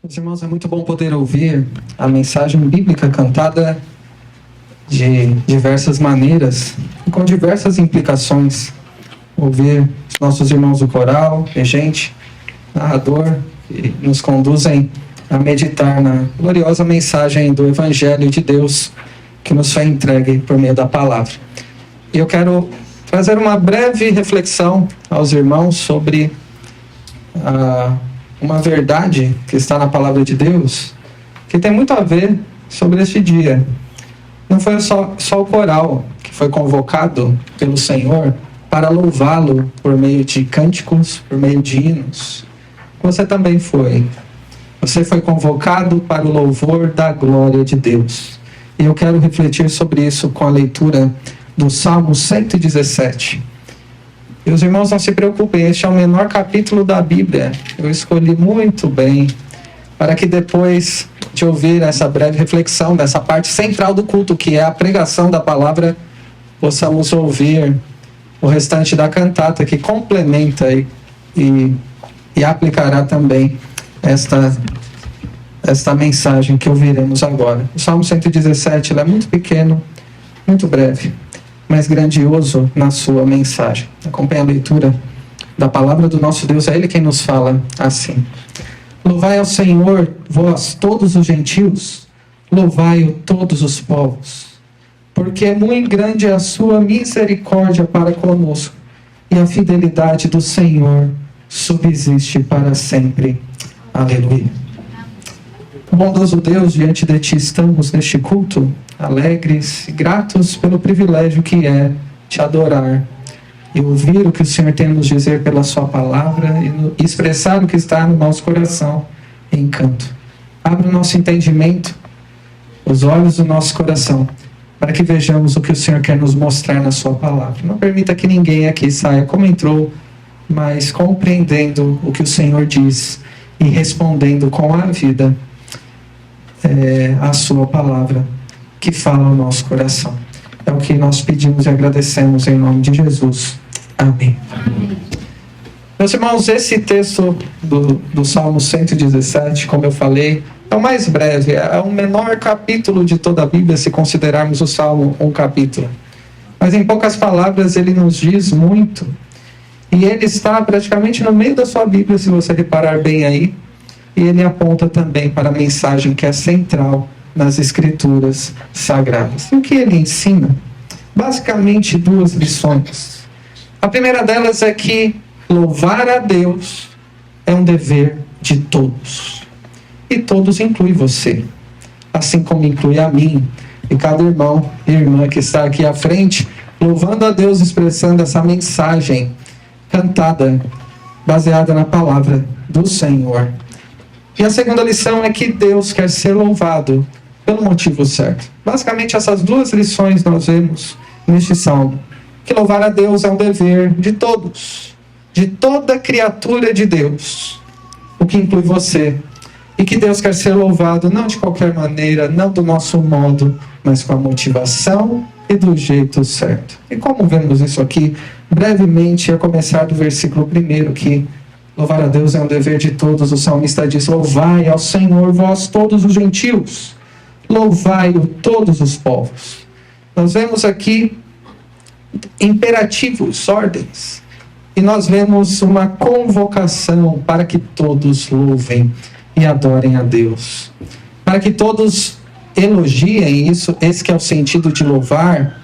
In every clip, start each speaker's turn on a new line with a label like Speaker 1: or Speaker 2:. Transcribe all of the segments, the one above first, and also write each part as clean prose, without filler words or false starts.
Speaker 1: Meus irmãos, é muito bom poder ouvir a mensagem bíblica cantada de diversas maneiras e com diversas implicações. Ouvir os nossos irmãos do coral, regente, narrador, que nos conduzem a meditar na gloriosa mensagem do Evangelho de Deus que nos foi entregue por meio da palavra. E eu quero trazer uma breve reflexão aos irmãos sobre uma verdade que está na palavra de Deus, que tem muito a ver sobre este dia. Não foi só o coral que foi convocado pelo Senhor para louvá-lo por meio de cânticos, por meio de hinos. Você também foi. Você foi convocado para o louvor da glória de Deus. E eu quero refletir sobre isso com a leitura do Salmo 117. E os irmãos, não se preocupem, este é o menor capítulo da Bíblia. Eu escolhi muito bem, para que depois de ouvir essa breve reflexão dessa parte central do culto, que é a pregação da palavra, possamos ouvir o restante da cantata, que complementa e aplicará também esta mensagem que ouviremos agora. O Salmo 117 ele é muito pequeno, muito breve, mas grandioso na sua mensagem. Acompanhe a leitura da palavra do nosso Deus. É Ele quem nos fala assim: Louvai ao Senhor, vós todos os gentios, louvai-o todos os povos, porque muito grande é a sua misericórdia para conosco, e a fidelidade do Senhor subsiste para sempre. Aleluia. Bondoso Deus, diante de Ti estamos neste culto, alegres e gratos pelo privilégio que é Te adorar e ouvir o que o Senhor tem a nos dizer pela Sua palavra e expressar o que está no nosso coração em canto. Abre o nosso entendimento, os olhos do nosso coração, para que vejamos o que o Senhor quer nos mostrar na Sua palavra. Não permita que ninguém aqui saia como entrou, mas compreendendo o que o Senhor diz e respondendo com a vida a Sua palavra que fala ao nosso coração. É o que nós pedimos e agradecemos em nome de Jesus. Amém. Amém. Meus irmãos, esse texto do Salmo 117, como eu falei, é o mais breve, é o menor capítulo de toda a Bíblia, se considerarmos o Salmo um capítulo. Mas em poucas palavras ele nos diz muito. E ele está praticamente no meio da sua Bíblia, se você reparar bem aí. E ele aponta também para a mensagem que é central nas Escrituras Sagradas. E o que ele ensina? Basicamente duas lições. A primeira delas é que louvar a Deus é um dever de todos. E todos inclui você, assim como inclui a mim e cada irmão e irmã que está aqui à frente, louvando a Deus, expressando essa mensagem cantada, baseada na palavra do Senhor. E a segunda lição é que Deus quer ser louvado pelo motivo certo. Basicamente, essas duas lições nós vemos neste salmo. Que louvar a Deus é um dever de todos, de toda criatura de Deus, o que inclui você. E que Deus quer ser louvado não de qualquer maneira, não do nosso modo, mas com a motivação e do jeito certo. E como vemos isso aqui, brevemente, a começar do versículo 1, que louvar a Deus é um dever de todos. O salmista diz: louvai ao Senhor, vós todos os gentios, louvai-o todos os povos. Nós vemos aqui imperativos, ordens, e nós vemos uma convocação para que todos louvem e adorem a Deus, para que todos elogiem isso, esse que é o sentido de louvar,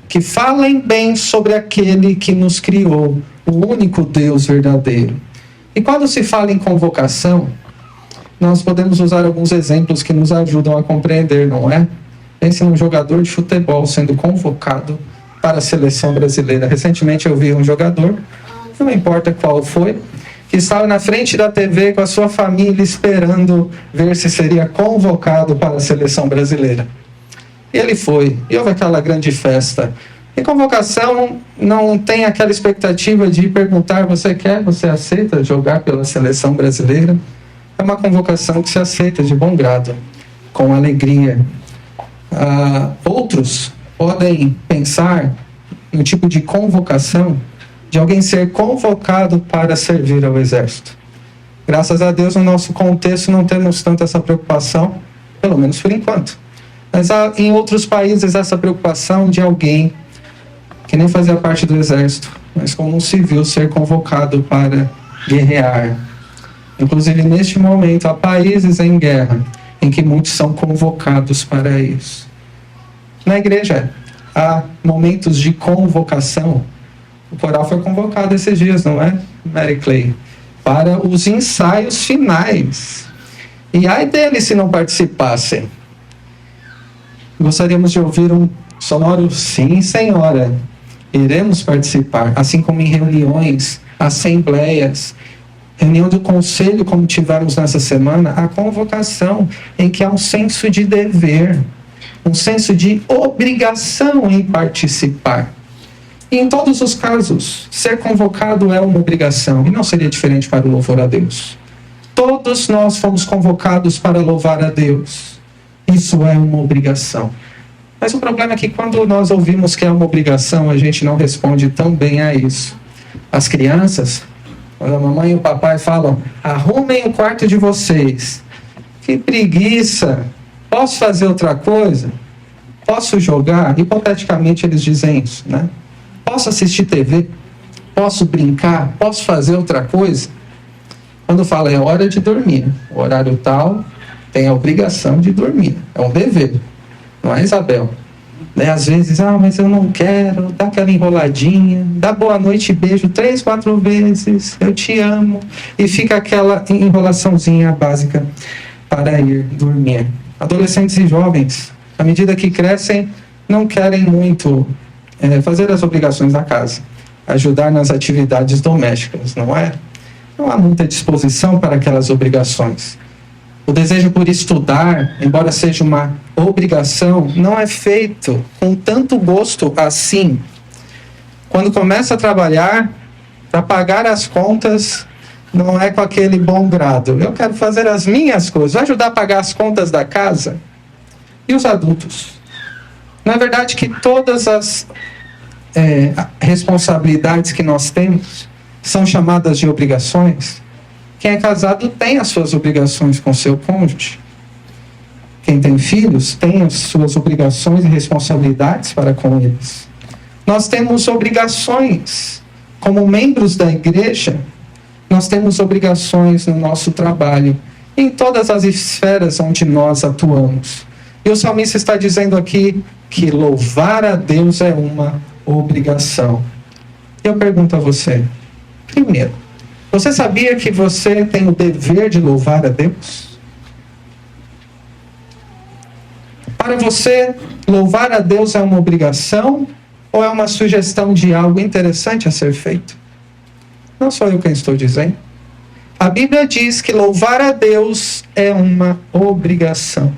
Speaker 1: que falem bem sobre aquele que nos criou, o único Deus verdadeiro. E quando se fala em convocação, nós podemos usar alguns exemplos que nos ajudam a compreender, não é? Pense num jogador de futebol sendo convocado para a seleção brasileira. Recentemente eu vi um jogador, não importa qual foi, que estava na frente da TV com a sua família esperando ver se seria convocado para a seleção brasileira. E ele foi, e houve aquela grande festa. E convocação não tem aquela expectativa de perguntar: você quer, você aceita jogar pela seleção brasileira? É uma convocação que se aceita de bom grado, com alegria. Outros podem pensar no tipo de convocação de alguém ser convocado para servir ao exército. Graças a Deus, no nosso contexto, não temos tanto essa preocupação, pelo menos por enquanto. Mas há em outros países essa preocupação de alguém que nem fazia parte do exército, mas como um civil ser convocado para guerrear. Inclusive, neste momento, há países em guerra em que muitos são convocados para isso. Na igreja, há momentos de convocação. O coral foi convocado esses dias, não é, Mary Clay? Para os ensaios finais. E ai deles se não participassem. Gostaríamos de ouvir um sonoro sim, senhora. Iremos participar, assim como em reuniões, assembleias, reunião do conselho, como tivemos nessa semana, a convocação em que há um senso de dever, um senso de obrigação em participar. E em todos os casos, ser convocado é uma obrigação, e não seria diferente para o louvor a Deus. Todos nós fomos convocados para louvar a Deus. Isso é uma obrigação. Mas o problema é que quando nós ouvimos que é uma obrigação, a gente não responde tão bem a isso. As crianças, quando a mamãe e o papai falam, arrumem o quarto de vocês. Que preguiça! Posso fazer outra coisa? Posso jogar? Hipoteticamente eles dizem isso, né? Posso assistir TV? Posso brincar? Posso fazer outra coisa? Quando fala é hora de dormir, o horário tal, tem a obrigação de dormir. É um dever. Não é, Isabel? Né? Às vezes, mas eu não quero, dá aquela enroladinha, dá boa noite e beijo 3, 4 vezes, eu te amo, e fica aquela enrolaçãozinha básica para ir dormir. Adolescentes e jovens, à medida que crescem, não querem muito fazer as obrigações da casa, ajudar nas atividades domésticas, não é? Não há muita disposição para aquelas obrigações. O desejo por estudar, embora seja uma obrigação, não é feito com tanto gosto assim. Quando começa a trabalhar, para pagar as contas, não é com aquele bom grado. Eu quero fazer as minhas coisas, vai ajudar a pagar as contas da casa. E os adultos? Não é verdade que todas as responsabilidades que nós temos são chamadas de obrigações? Quem é casado tem as suas obrigações com seu cônjuge. Quem tem filhos tem as suas obrigações e responsabilidades para com eles. Nós temos obrigações como membros da igreja. Nós temos obrigações no nosso trabalho, em todas as esferas onde nós atuamos. E o salmista está dizendo aqui que louvar a Deus é uma obrigação. Eu pergunto a você, primeiro, você sabia que você tem o dever de louvar a Deus? Para você, louvar a Deus é uma obrigação ou é uma sugestão de algo interessante a ser feito? Não sou eu quem estou dizendo. A Bíblia diz que louvar a Deus é uma obrigação.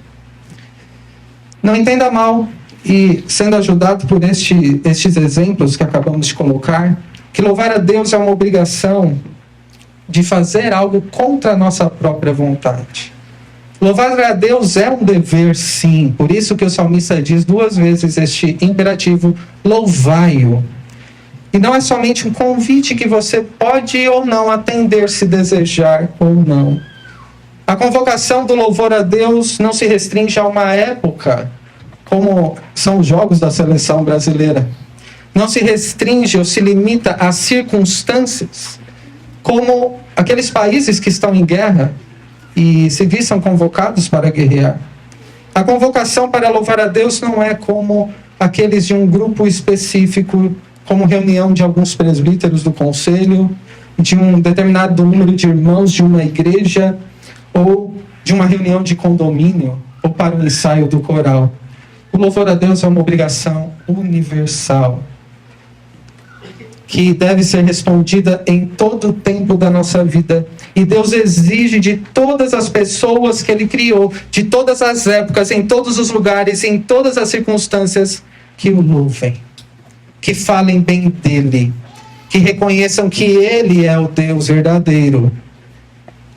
Speaker 1: Não entenda mal, e sendo ajudado por estes exemplos que acabamos de colocar, que louvar a Deus é uma obrigação de fazer algo contra a nossa própria vontade. Louvar a Deus é um dever, sim. Por isso que o salmista diz 2 vezes este imperativo, louvai-o. E não é somente um convite que você pode ou não atender se desejar ou não. A convocação do louvor a Deus não se restringe a uma época, como são os jogos da seleção brasileira. Não se restringe ou se limita a circunstâncias, como aqueles países que estão em guerra e civis são convocados para guerrear. A convocação para louvar a Deus não é como aqueles de um grupo específico, como reunião de alguns presbíteros do conselho, de um determinado número de irmãos de uma igreja, ou de uma reunião de condomínio, ou para o ensaio do coral. O louvor a Deus é uma obrigação universal, que deve ser respondida em todo o tempo da nossa vida. E Deus exige de todas as pessoas que Ele criou, de todas as épocas, em todos os lugares, em todas as circunstâncias, que o louvem, que falem bem dEle, que reconheçam que Ele é o Deus verdadeiro.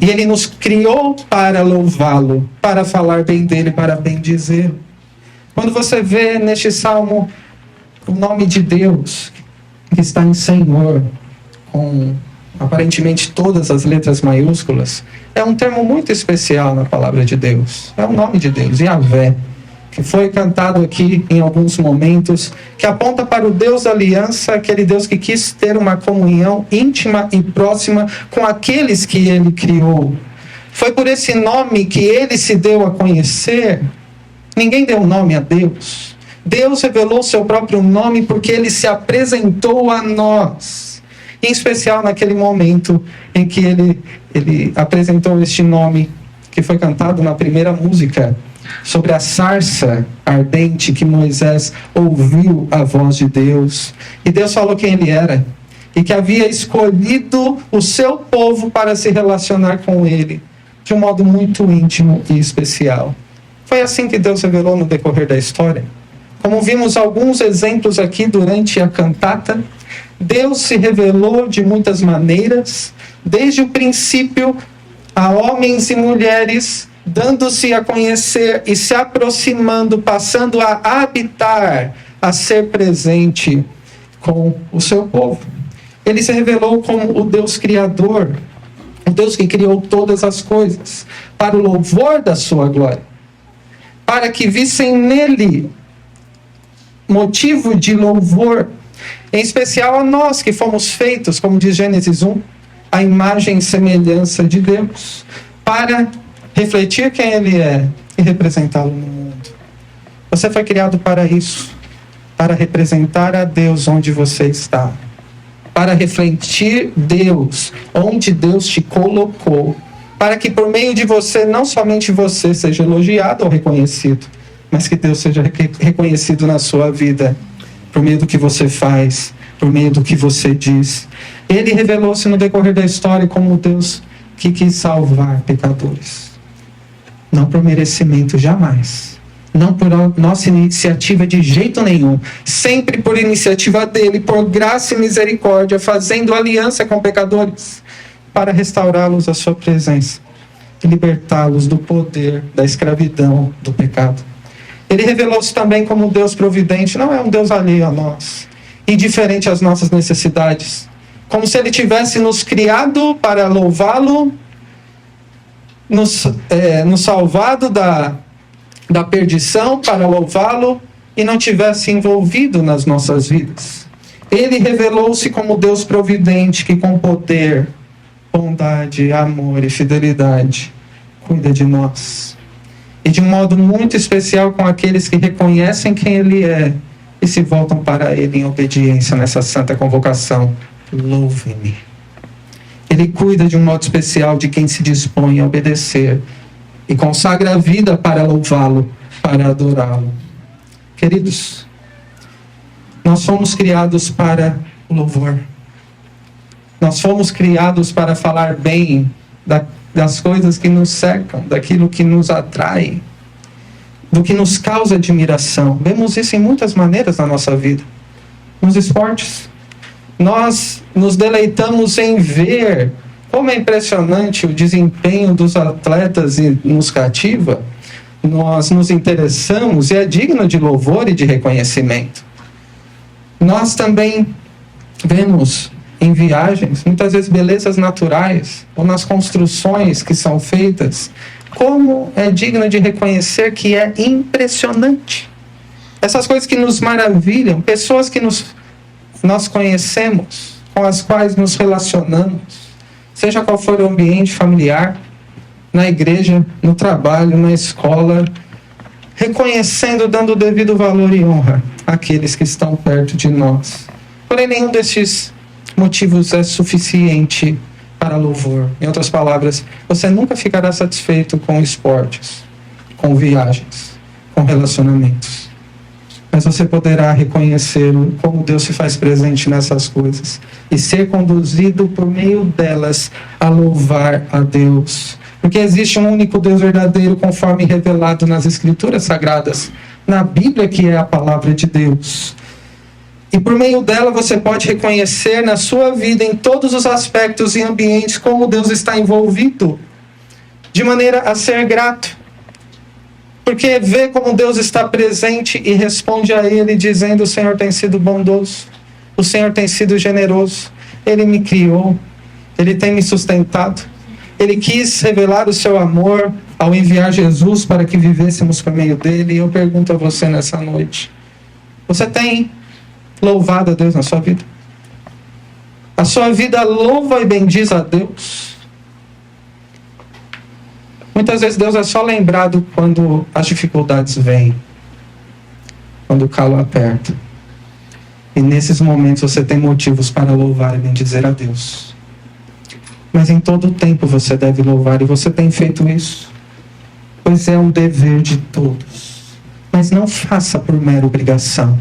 Speaker 1: E Ele nos criou para louvá-lo, para falar bem dEle, para bendizê-lo. Quando você vê neste salmo o nome de Deus, que está em Senhor, com aparentemente todas as letras maiúsculas, é um termo muito especial na palavra de Deus. É o nome de Deus, Yahvé, que foi cantado aqui em alguns momentos, que aponta para o Deus da aliança, aquele Deus que quis ter uma comunhão íntima e próxima com aqueles que ele criou. Foi por esse nome que ele se deu a conhecer. Ninguém deu nome a Deus. Deus revelou seu próprio nome porque ele se apresentou a nós. Em especial naquele momento em que ele apresentou este nome, que foi cantado na primeira música, sobre a sarça ardente que Moisés ouviu a voz de Deus. E Deus falou quem ele era e que havia escolhido o seu povo para se relacionar com ele de um modo muito íntimo e especial. Foi assim que Deus revelou no decorrer da história. Como vimos alguns exemplos aqui durante a cantata, Deus se revelou de muitas maneiras, desde o princípio a homens e mulheres, dando-se a conhecer e se aproximando, passando a habitar, a ser presente com o seu povo. Ele se revelou como o Deus Criador, o Deus que criou todas as coisas, para o louvor da sua glória, para que vissem nele motivo de louvor, em especial a nós que fomos feitos, como diz Gênesis 1, a imagem e semelhança de Deus, para refletir quem ele é e representá-lo no mundo. Você foi criado para isso, para representar a Deus onde você está, para refletir Deus onde Deus te colocou, para que por meio de você, não somente você seja elogiado ou reconhecido, mas que Deus seja reconhecido na sua vida, por meio do que você faz, por meio do que você diz. Ele revelou-se no decorrer da história como Deus que quis salvar pecadores. Não por merecimento, jamais. Não por nossa iniciativa de jeito nenhum. Sempre por iniciativa dele, por graça e misericórdia, fazendo aliança com pecadores, para restaurá-los à sua presença e libertá-los do poder da escravidão do pecado. Ele revelou-se também como Deus providente, não é um Deus alheio a nós, indiferente às nossas necessidades, como se ele tivesse nos criado para louvá-lo, nos salvado da perdição para louvá-lo e não tivesse envolvido nas nossas vidas. Ele revelou-se como Deus providente que com poder, bondade, amor e fidelidade cuida de nós. E de um modo muito especial com aqueles que reconhecem quem ele é e se voltam para ele em obediência nessa santa convocação. Louve-me. Ele cuida de um modo especial de quem se dispõe a obedecer e consagra a vida para louvá-lo, para adorá-lo. Queridos, nós fomos criados para o louvor. Nós fomos criados para falar bem das coisas que nos cercam, daquilo que nos atrai, do que nos causa admiração. Vemos isso em muitas maneiras na nossa vida. Nos esportes, nós nos deleitamos em ver como é impressionante o desempenho dos atletas e nos cativa. Nós nos interessamos e é digno de louvor e de reconhecimento. Nós também vemos em viagens, muitas vezes belezas naturais, ou nas construções que são feitas, como é digno de reconhecer que é impressionante. Essas coisas que nos maravilham, pessoas que nós conhecemos, com as quais nos relacionamos, seja qual for o ambiente familiar, na igreja, no trabalho, na escola, reconhecendo, dando o devido valor e honra àqueles que estão perto de nós. Porém, nenhum destes motivos é suficiente para louvor. Em outras palavras, você nunca ficará satisfeito com esportes, com viagens, com relacionamentos. Mas você poderá reconhecer como Deus se faz presente nessas coisas e ser conduzido por meio delas a louvar a Deus. Porque existe um único Deus verdadeiro, conforme revelado nas Escrituras Sagradas, na Bíblia, que é a palavra de Deus. E por meio dela você pode reconhecer na sua vida, em todos os aspectos e ambientes, como Deus está envolvido, de maneira a ser grato. Porque vê como Deus está presente e responde a Ele dizendo: o Senhor tem sido bondoso, o Senhor tem sido generoso, Ele me criou, Ele tem me sustentado. Ele quis revelar o seu amor ao enviar Jesus para que vivêssemos por meio dele. E eu pergunto a você nessa noite: você tem louvado a Deus na sua vida? A sua vida louva e bendiz a Deus? Muitas vezes Deus é só lembrado quando as dificuldades vêm, quando o calo aperta. E nesses momentos você tem motivos para louvar e bendizer a Deus. Mas em todo tempo você deve louvar, e você tem feito isso, pois é um dever de todos. Mas não faça por mera obrigação.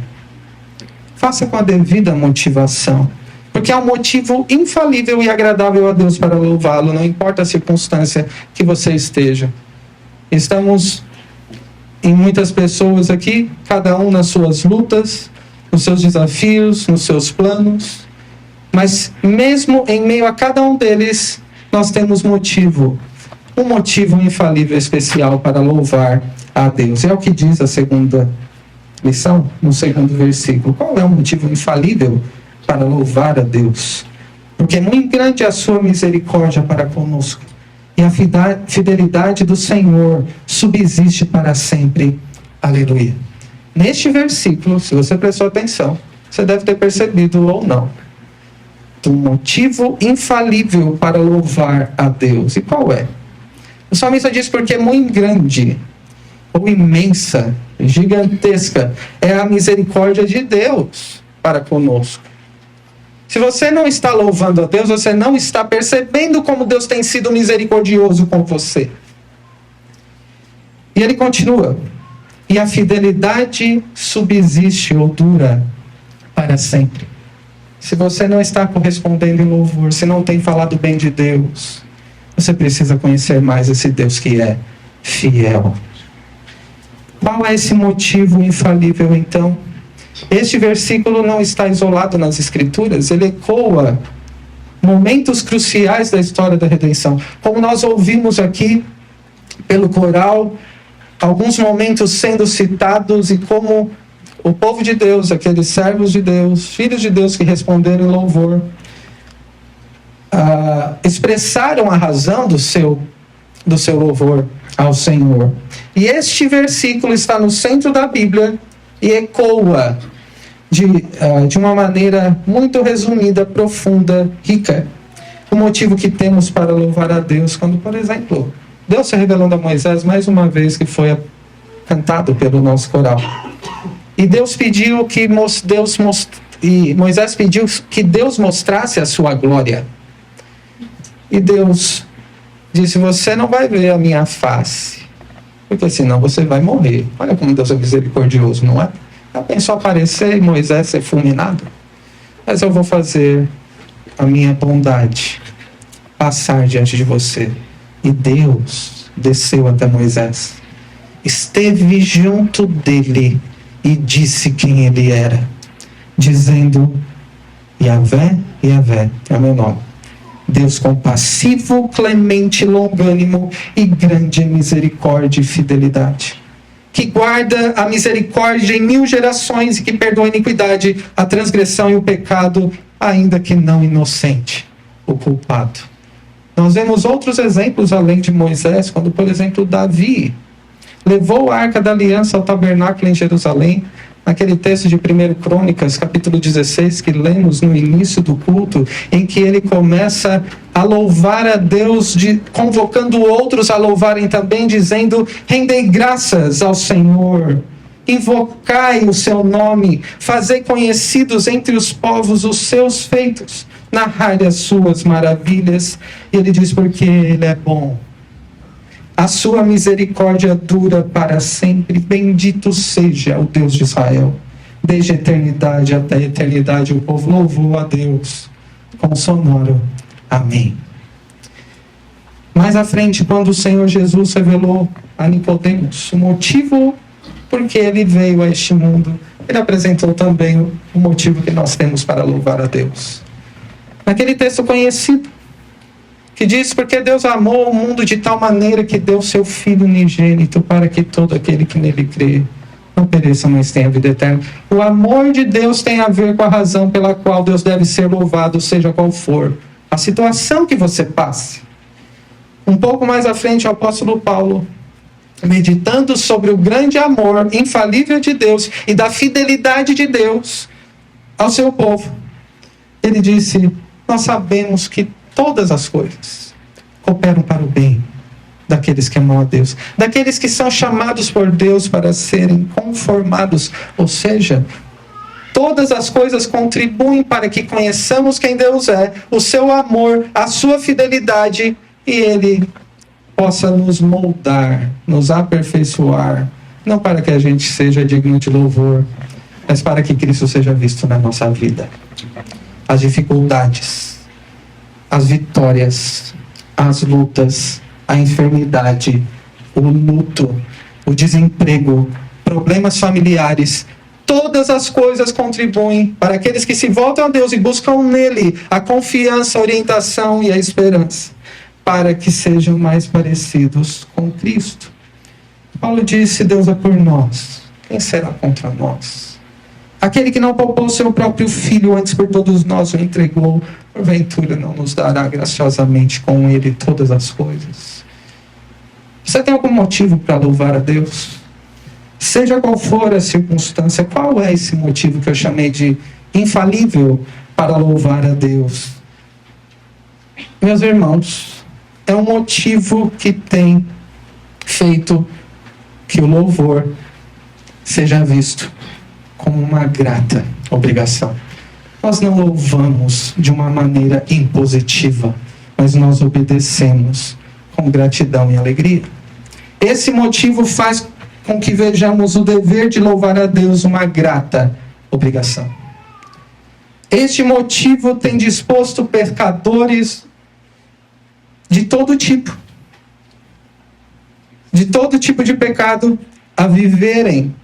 Speaker 1: Faça com a devida motivação, porque há um motivo infalível e agradável a Deus para louvá-lo, não importa a circunstância que você esteja. Estamos em muitas pessoas aqui, cada um nas suas lutas, nos seus desafios, nos seus planos, mas mesmo em meio a cada um deles, nós temos motivo, um motivo infalível especial para louvar a Deus. É o que diz a segunda lição, no segundo versículo. Qual é o motivo infalível para louvar a Deus? Porque muito grande é a sua misericórdia para conosco, e a fidelidade do Senhor subsiste para sempre. Aleluia. Neste versículo, se você prestou atenção, você deve ter percebido ou não, do motivo infalível para louvar a Deus. E qual é? O salmista diz: porque é muito grande, ou imensa, gigantesca, é a misericórdia de Deus para conosco. Se você não está louvando a Deus, você não está percebendo como Deus tem sido misericordioso com você. E ele continua: e a fidelidade subsiste ou dura para sempre. Se você não está correspondendo em louvor, se não tem falado bem de Deus, você precisa conhecer mais esse Deus que é fiel. Qual é esse motivo infalível, então? Este versículo não está isolado nas Escrituras, ele ecoa momentos cruciais da história da redenção. Como nós ouvimos aqui pelo coral, alguns momentos sendo citados, e como o povo de Deus, aqueles servos de Deus, filhos de Deus que responderam em louvor, expressaram a razão do seu louvor ao Senhor. E este versículo está no centro da Bíblia e ecoa de uma maneira muito resumida, profunda, rica, o motivo que temos para louvar a Deus, quando, por exemplo, Deus se revelando a Moisés mais uma vez, que foi cantado pelo nosso coral. E Moisés pediu que Deus mostrasse a sua glória. E Deus disse: você não vai ver a minha face, porque senão você vai morrer. Olha como Deus é misericordioso, não é? Já pensou aparecer e Moisés ser fulminado? Mas eu vou fazer a minha bondade passar diante de você. E Deus desceu até Moisés, esteve junto dele e disse quem ele era, dizendo: Yahvé, Yahvé é o meu nome. Deus compassivo, clemente, longânimo e grande em misericórdia e fidelidade, que guarda a misericórdia em 1000 gerações e que perdoa a iniquidade, a transgressão e o pecado, ainda que não inocente o culpado. Nós vemos outros exemplos além de Moisés, quando, por exemplo, Davi levou a Arca da Aliança ao tabernáculo em Jerusalém, naquele texto de 1 Crônicas, capítulo 16, que lemos no início do culto, em que ele começa a louvar a Deus, convocando outros a louvarem também, dizendo: rendei graças ao Senhor, invocai o seu nome, fazei conhecidos entre os povos os seus feitos, narrai as suas maravilhas. E ele diz: porque ele é bom, a sua misericórdia dura para sempre. Bendito seja o Deus de Israel. Desde a eternidade até a eternidade, o povo louvou a Deus com sonoro amém. Mais à frente, quando o Senhor Jesus revelou a Nicodemos o motivo por que ele veio a este mundo, ele apresentou também o motivo que nós temos para louvar a Deus. Naquele texto conhecido, que diz: porque Deus amou o mundo de tal maneira que deu seu Filho unigênito, para que todo aquele que nele crê não pereça, mas tenha vida eterna. O amor de Deus tem a ver com a razão pela qual Deus deve ser louvado, seja qual for a a situação que você passe. Um pouco mais à frente, o apóstolo Paulo, meditando sobre o grande amor infalível de Deus e da fidelidade de Deus ao seu povo, ele disse: nós sabemos que todas as coisas cooperam para o bem daqueles que amam a Deus, daqueles que são chamados por Deus para serem conformados, ou seja, todas as coisas contribuem para que conheçamos quem Deus é, o seu amor, a sua fidelidade, e Ele possa nos moldar, nos aperfeiçoar, não para que a gente seja digno de louvor, mas para que Cristo seja visto na nossa vida. As dificuldades, as vitórias, as lutas, a enfermidade, o luto, o desemprego, problemas familiares, todas as coisas contribuem para aqueles que se voltam a Deus e buscam nele a confiança, a orientação e a esperança, para que sejam mais parecidos com Cristo. Paulo disse: Deus é por nós, quem será contra nós? Aquele que não poupou seu próprio filho, antes por todos nós o entregou, porventura não nos dará graciosamente com ele todas as coisas? Você tem algum motivo para louvar a Deus? Seja qual for a circunstância, qual é esse motivo que eu chamei de infalível para louvar a Deus? Meus irmãos, é um motivo que tem feito que o louvor seja visto como uma grata obrigação. Nós não louvamos de uma maneira impositiva, mas nós obedecemos com gratidão e alegria. Esse motivo faz com que vejamos o dever de louvar a Deus uma grata obrigação. Este motivo tem disposto pecadores de todo tipo de pecado a viverem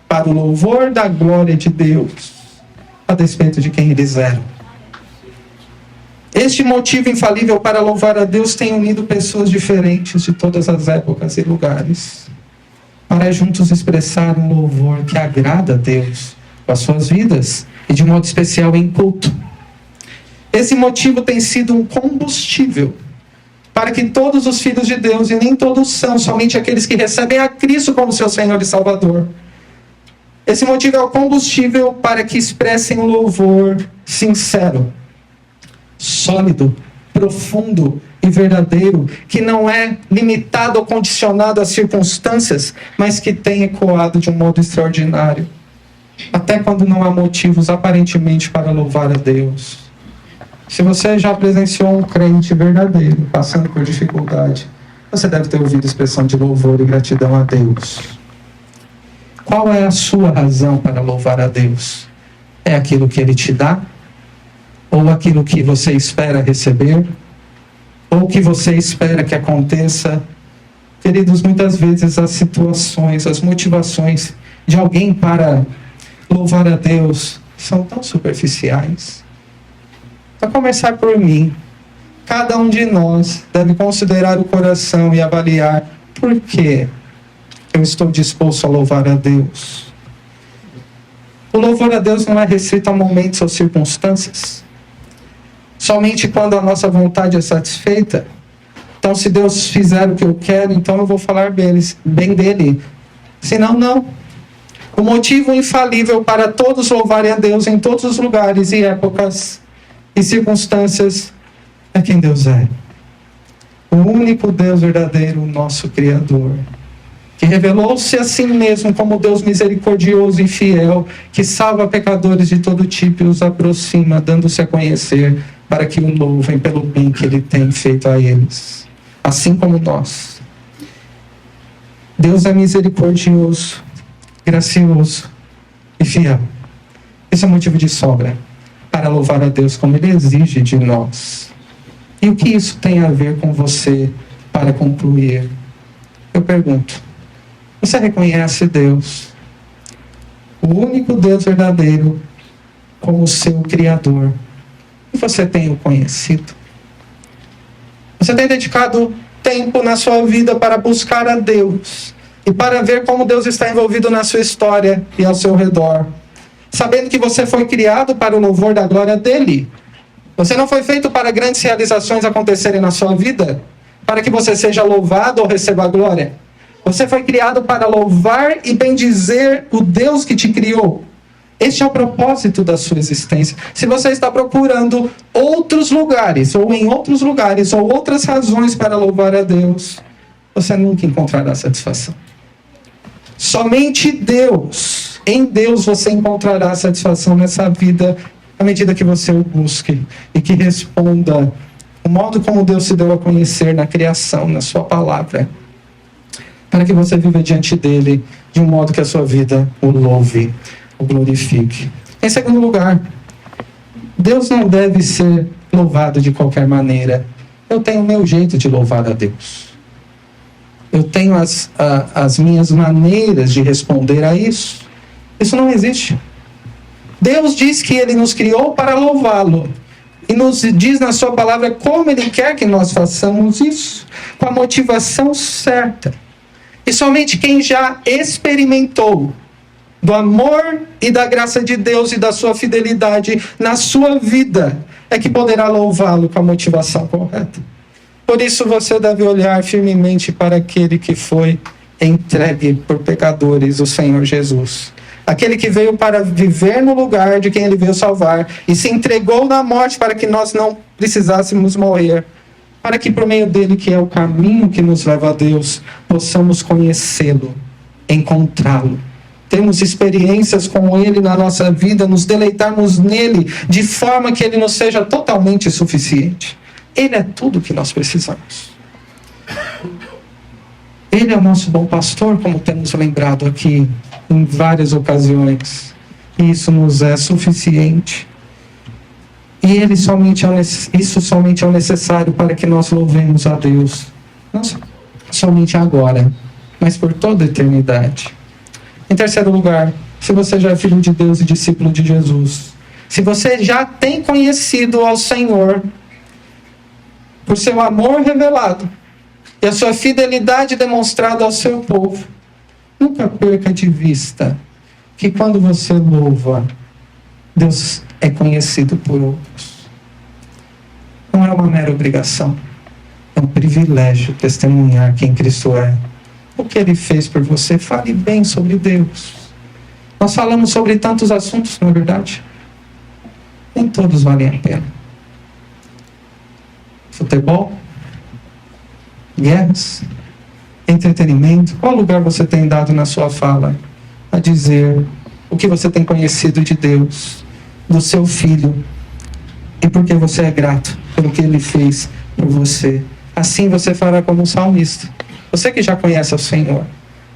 Speaker 1: para o louvor da glória de Deus, a despeito de quem eles eram. Este motivo infalível para louvar a Deus tem unido pessoas diferentes de todas as épocas e lugares, para juntos expressar um louvor que agrada a Deus com as suas vidas, e de modo especial em culto. Esse motivo tem sido um combustível para que todos os filhos de Deus, e nem todos são, somente aqueles que recebem a Cristo como seu Senhor e Salvador. Esse motivo é o combustível para que expressem um louvor sincero, sólido, profundo e verdadeiro, que não é limitado ou condicionado às circunstâncias, mas que tem ecoado de um modo extraordinário, até quando não há motivos aparentemente para louvar a Deus. Se você já presenciou um crente verdadeiro passando por dificuldade, você deve ter ouvido expressão de louvor e gratidão a Deus. Qual é a sua razão para louvar a Deus? É aquilo que Ele te dá? Ou aquilo que você espera receber? Ou que você espera que aconteça? Queridos, muitas vezes as situações, as motivações de alguém para louvar a Deus são tão superficiais. Para começar por mim, cada um de nós deve considerar o coração e avaliar por que eu estou disposto a louvar a Deus. O louvor a Deus não é restrito a momentos ou circunstâncias. Somente quando a nossa vontade é satisfeita. Então, se Deus fizer o que eu quero, então eu vou falar bem dele. Senão, não. O motivo infalível para todos louvarem a Deus em todos os lugares e épocas e circunstâncias é quem Deus é. O único Deus verdadeiro, nosso Criador, que revelou-se a si mesmo como Deus misericordioso e fiel, que salva pecadores de todo tipo e os aproxima, dando-se a conhecer, para que o louvem pelo bem que Ele tem feito a eles, assim como nós. Deus é misericordioso, gracioso e fiel. Esse é motivo de sobra para louvar a Deus como Ele exige de nós. E o que isso tem a ver com você, para concluir? Eu pergunto: você reconhece Deus, o único Deus verdadeiro, como seu Criador? E você tem o conhecido? Você tem dedicado tempo na sua vida para buscar a Deus e para ver como Deus está envolvido na sua história e ao seu redor, sabendo que você foi criado para o louvor da glória dele? Você não foi feito para grandes realizações acontecerem na sua vida, para que você seja louvado ou receba a glória. Você foi criado para louvar e bendizer o Deus que te criou. Este é o propósito da sua existência. Se você está procurando outros lugares, ou em outros lugares, ou outras razões para louvar a Deus, você nunca encontrará satisfação. Somente Deus, em Deus você encontrará satisfação nessa vida, à medida que você o busque e que responda o modo como Deus se deu a conhecer na criação, na sua palavra, para que você viva diante dele de um modo que a sua vida o louve, o glorifique. Em segundo lugar, Deus não deve ser louvado de qualquer maneira. Eu tenho o meu jeito de louvar a Deus. Eu tenho as minhas maneiras de responder a isso. Isso não existe. Deus diz que Ele nos criou para louvá-lo. E nos diz na sua palavra como Ele quer que nós façamos isso. Com a motivação certa. E somente quem já experimentou do amor e da graça de Deus e da sua fidelidade na sua vida é que poderá louvá-lo com a motivação correta. Por isso você deve olhar firmemente para aquele que foi entregue por pecadores, o Senhor Jesus. Aquele que veio para viver no lugar de quem Ele veio salvar e se entregou na morte para que nós não precisássemos morrer, para que por meio dele, que é o caminho que nos leva a Deus, possamos conhecê-lo, encontrá-lo. Temos experiências com Ele na nossa vida, nos deleitarmos nele, de forma que Ele nos seja totalmente suficiente. Ele é tudo o que nós precisamos. Ele é o nosso bom pastor, como temos lembrado aqui em várias ocasiões. E isso nos é suficiente. E isso somente é o necessário para que nós louvemos a Deus. Não somente agora, mas por toda a eternidade. Em terceiro lugar, se você já é filho de Deus e discípulo de Jesus, se você já tem conhecido ao Senhor por seu amor revelado e a sua fidelidade demonstrada ao seu povo, nunca perca de vista que quando você louva, Deus é conhecido por outros. Não é uma mera obrigação, é um privilégio testemunhar quem Cristo é. O que Ele fez por você, fale bem sobre Deus. Nós falamos sobre tantos assuntos, não é verdade? Nem todos valem a pena. Futebol, guerras, entretenimento. Qual lugar você tem dado na sua fala a dizer o que você tem conhecido de Deus, do seu Filho, e porque você é grato pelo que Ele fez por você? Assim você fará como um salmista. Você que já conhece o Senhor.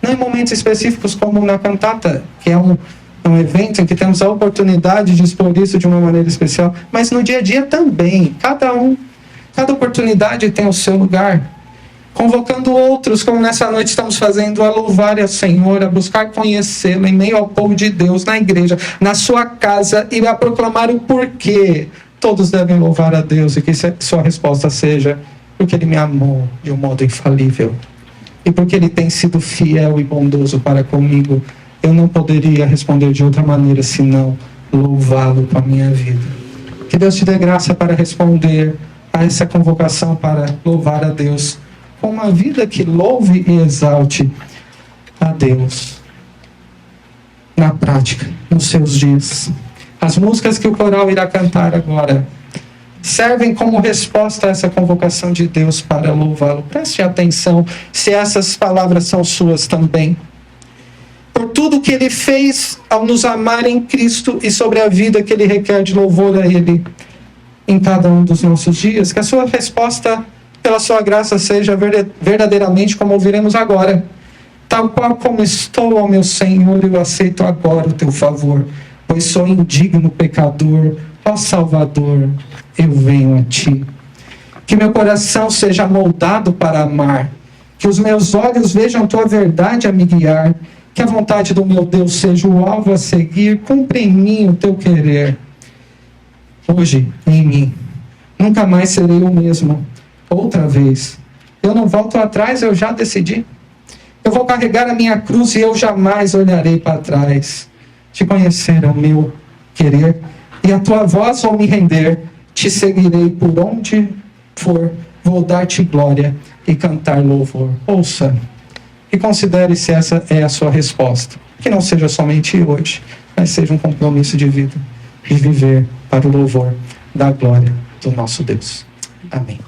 Speaker 1: Não em momentos específicos como na cantata, que é um evento em que temos a oportunidade de expor isso de uma maneira especial, mas no dia a dia também. Cada oportunidade tem o seu lugar. Convocando outros, como nessa noite estamos fazendo, a louvar ao Senhor, a buscar conhecê-lo em meio ao povo de Deus, na igreja, na sua casa, e a proclamar o porquê todos devem louvar a Deus, e que sua resposta seja: porque Ele me amou de um modo infalível, e porque Ele tem sido fiel e bondoso para comigo. Eu não poderia responder de outra maneira senão louvá-lo com a minha vida. Que Deus te dê graça para responder a essa convocação para louvar a Deus com uma vida que louve e exalte a Deus na prática, nos seus dias. As músicas que o coral irá cantar agora servem como resposta a essa convocação de Deus para louvá-lo. Preste atenção se essas palavras são suas também. Por tudo que Ele fez ao nos amar em Cristo e sobre a vida que Ele requer de louvor a Ele em cada um dos nossos dias, que a sua resposta pela sua graça seja verdadeiramente como ouviremos agora: tal qual como estou, ó meu Senhor, eu aceito agora o teu favor, pois sou indigno pecador, ó Salvador, eu venho a ti. Que meu coração seja moldado para amar, que os meus olhos vejam tua verdade a me guiar, que a vontade do meu Deus seja o alvo a seguir, cumpre em mim o teu querer. Hoje, em mim, nunca mais serei o mesmo. Outra vez, eu não volto atrás, eu já decidi. Eu vou carregar a minha cruz e eu jamais olharei para trás. Te conhecer é o meu querer, e a tua voz vou me render. Te seguirei por onde for, vou dar-te glória e cantar louvor. Ouça e considere se essa é a sua resposta. Que não seja somente hoje, mas seja um compromisso de vida e viver para o louvor da glória do nosso Deus. Amém.